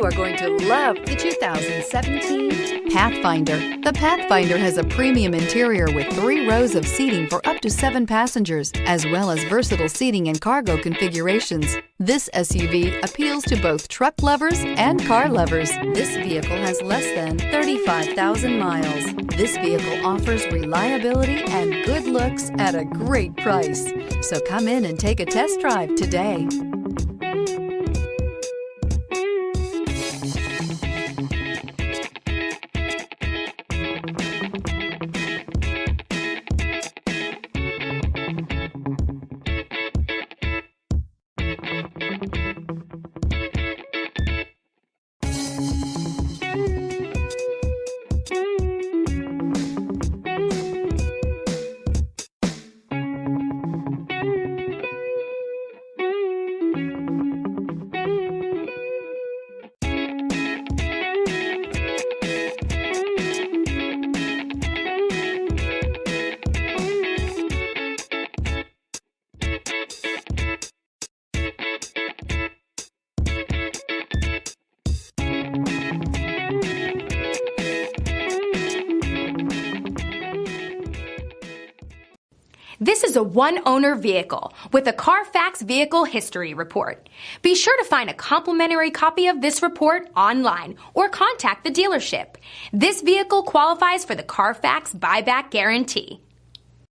You are going to love the 2017 Pathfinder. The Pathfinder has a premium interior with 3 rows of seating for up to 7 passengers, as well as versatile seating and cargo configurations. This SUV appeals to both truck lovers and car lovers. This vehicle has less than 35,000 miles. This vehicle offers reliability and good looks at a great price. So come in and take a test drive today. This is a one-owner vehicle with a Carfax Vehicle History Report. Be sure to find a complimentary copy of this report online or contact the dealership. This vehicle qualifies for the Carfax Buyback Guarantee.